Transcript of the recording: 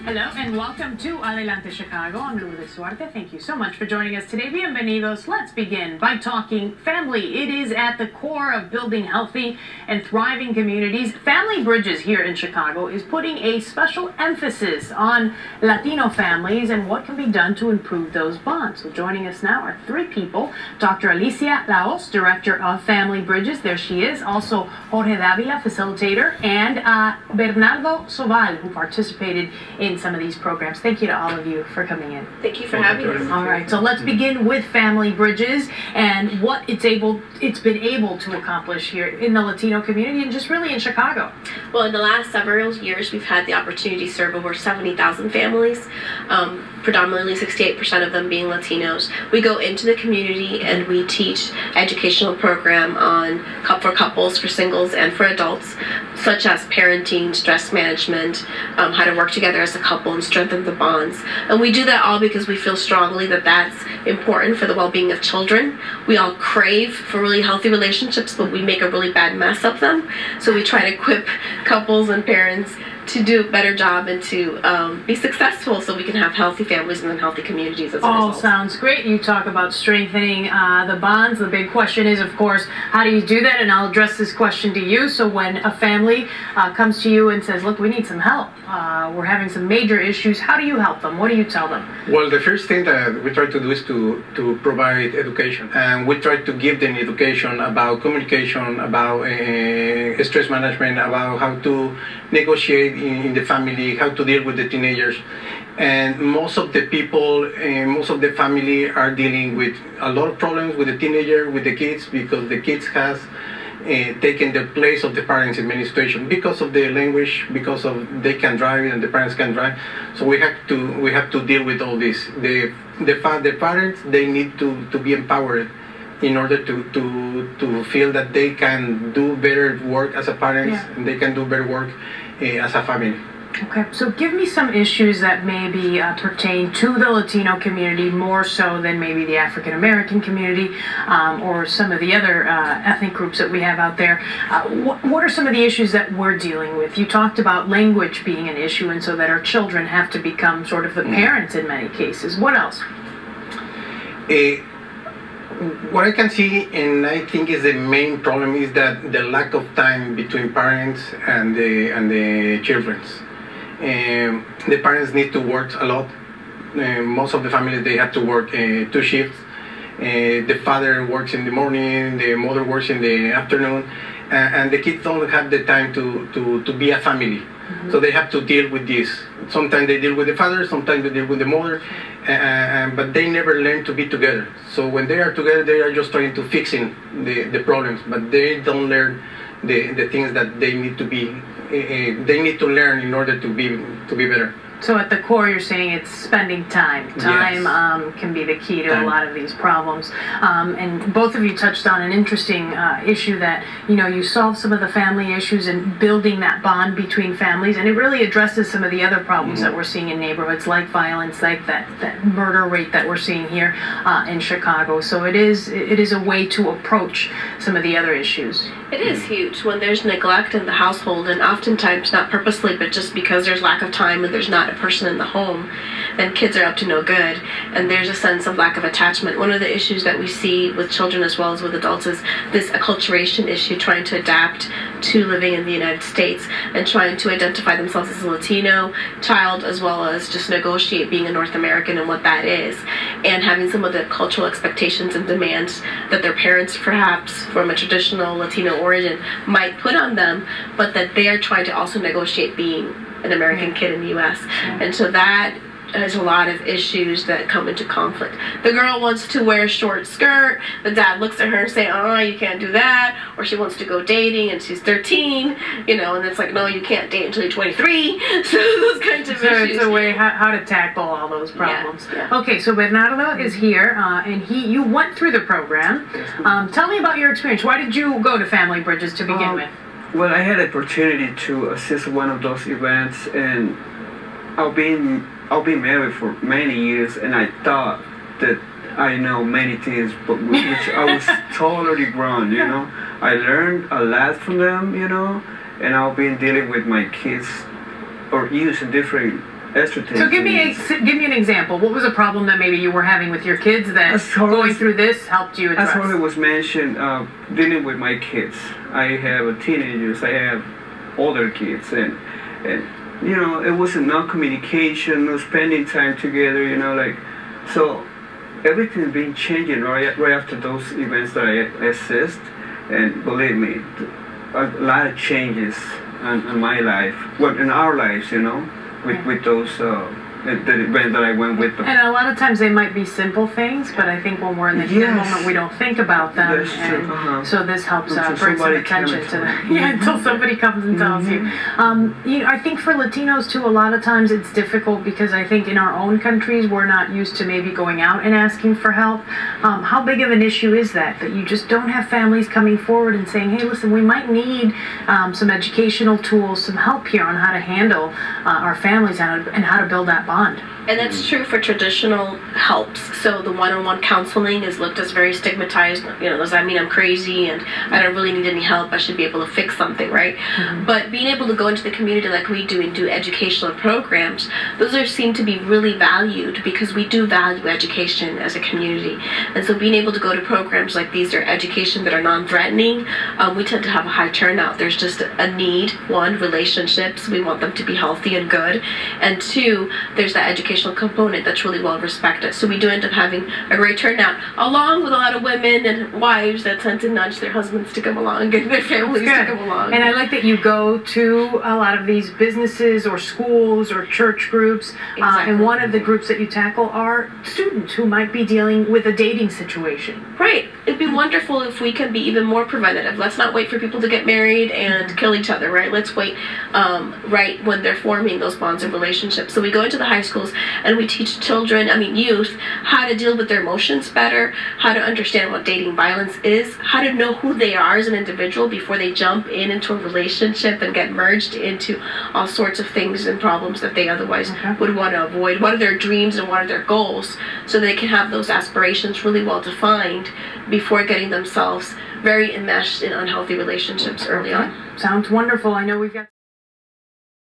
Hello and welcome to Adelante Chicago. I'm Lourdes Duarte. Thank you so much for joining us today. Bienvenidos. Let's begin by talking family. It is at the core of building healthy and thriving communities. Family Bridges here in Chicago is putting a special emphasis on Latino families and what can be done to improve those bonds. So joining us now are three people. Dr. Alicia Laos, Director of Family Bridges. There she is. Also Jorge Davila, Facilitator, and Bernardo Sobal, who participated in some of these programs. Thank you to all of you for coming in. Thank you for having us. All right, so let's begin with Family Bridges and what it's been able to accomplish here in the Latino community and just really in Chicago. Well, in the last several years, we've had the opportunity to serve over 70,000 families, predominantly 68% of them being Latinos. We go into the community and we teach educational program for couples, for singles, and for adults, such as parenting, stress management, how to work together as a couple and strengthen the bonds. And we do that all because we feel strongly that that's important for the well-being of children. We all crave for really healthy relationships, but we make a really bad mess of them. So we try to equip couples and parents to do a better job and to be successful so we can have healthy families and then healthy communities as a result. All sounds great. You talk about strengthening the bonds. The big question is, of course, how do you do that? And I'll address this question to you. So when a family comes to you and says, look, we need some help. We're having some major issues. How do you help them? What do you tell them? Well, the first thing that we try to do is to provide education. And we try to give them education about communication, about stress management, about how to negotiate in the family, how to deal with the teenagers. And most of the people, most of the family are dealing with a lot of problems with the teenager, with the kids, because the kids has taken the place of the parents in many situations because of the language, because of they can drive and the parents can drive. So we have to deal with all this. The parents, they need to be empowered in order to feel that they can do better work as a parents, and they can do better work as a family. Okay, so give me some issues that maybe pertain to the Latino community more so than maybe the African American community or some of the other ethnic groups that we have out there. What are some of the issues that we're dealing with? You talked about language being an issue, and so that our children have to become sort of the parents in many cases. What else? What I can see, and I think is the main problem, is that the lack of time between parents and the children. The parents need to work a lot. Most of the families, they have to work 2 shifts. The father works in the morning, the mother works in the afternoon, and the kids don't have the time to be a family. Mm-hmm. So they have to deal with this. Sometimes they deal with the father, sometimes they deal with the mother, but they never learn to be together. So when they are together, they are just trying to fixing the problems, but they don't learn the things that they need to be. They need to learn in order to be better. So at the core, you're saying it's spending time. Time Yes. Can be the key to a lot of these problems. And both of you touched on an interesting issue that, you solve some of the family issues and building that bond between families, and it really addresses some of the other problems that we're seeing in neighborhoods, like violence, like that murder rate that we're seeing here in Chicago. So it is a way to approach some of the other issues. It is huge when there's neglect in the household, and oftentimes not purposely, but just because there's lack of time and there's not a person in the home, and kids are up to no good, and there's a sense of lack of attachment. One of the issues that we see with children as well as with adults is this acculturation issue, trying to adapt to living in the United States and trying to identify themselves as a Latino child, as well as just negotiate being a North American and what that is, and having some of the cultural expectations and demands that their parents, perhaps from a traditional Latino origin, might put on them, but that they are trying to also negotiate being an American kid in the U.S. And so that has a lot of issues that come into conflict. The girl wants to wear a short skirt, the dad looks at her and say, oh, you can't do that, or she wants to go dating and she's 13, and it's like, no, you can't date until you're 23. So those kinds of issues. So it's a way how to tackle all those problems. Yeah. Okay, so Bernardo is here, and you went through the program. Tell me about your experience. Why did you go to Family Bridges to begin with? Well, I had the opportunity to assist one of those events, and I've been married for many years, and I thought that I know many things, but which I was totally wrong, I learned a lot from them, and I've been dealing with my kids or using different extra things. So give me an example. What was a problem that maybe you were having with your kids that going through this helped you address? As already was mentioned, dealing with my kids. I have teenagers. I have older kids, and you know, it was no communication, no spending time together. You know, like so. Everything's been changing right after those events that I assist, and believe me, a lot of changes in my life, well, in our lives, you know, with those the event that I went with them. And a lot of times they might be simple things, but I think when we're in the heat of the moment, we don't think about them. That's true. So this helps bring some attention to them. Yeah, until somebody comes and tells you. You know, I think for Latinos too, a lot of times it's difficult because I think in our own countries we're not used to maybe going out and asking for help. How big of an issue is that you just don't have families coming forward and saying, hey, listen, we might need some educational tools, some help here on how to handle our families and how to build that bond. And that's true for traditional helps. So the one-on-one counseling is looked as very stigmatized. You know, does that mean I'm crazy and I don't really need any help? I should be able to fix something, right? But being able to go into the community like we do and do educational programs, those seem to be really valued because we do value education as a community. And so being able to go to programs like these or education that are non-threatening, we tend to have a high turnout. There's just a need. One, relationships. We want them to be healthy and good. And two, there's that educational component that's really well respected. So we do end up having a great turnout, along with a lot of women and wives that tend to nudge their husbands to come along and their families to come along. And I like that you go to a lot of these businesses or schools or church groups, and one of the groups that you tackle are students who might be dealing with a dating situation. Right. It'd be wonderful if we can be even more preventative. Let's not wait for people to get married and kill each other, right? Let's wait right when they're forming those bonds of relationships. So we go into the high schools and we teach children, youth, how to deal with their emotions better, how to understand what dating violence is, how to know who they are as an individual before they jump into a relationship and get merged into all sorts of things and problems that they otherwise would want to avoid. What are their dreams and what are their goals, so they can have those aspirations really well defined before getting themselves very enmeshed in unhealthy relationships early on. Sounds wonderful. I know we've got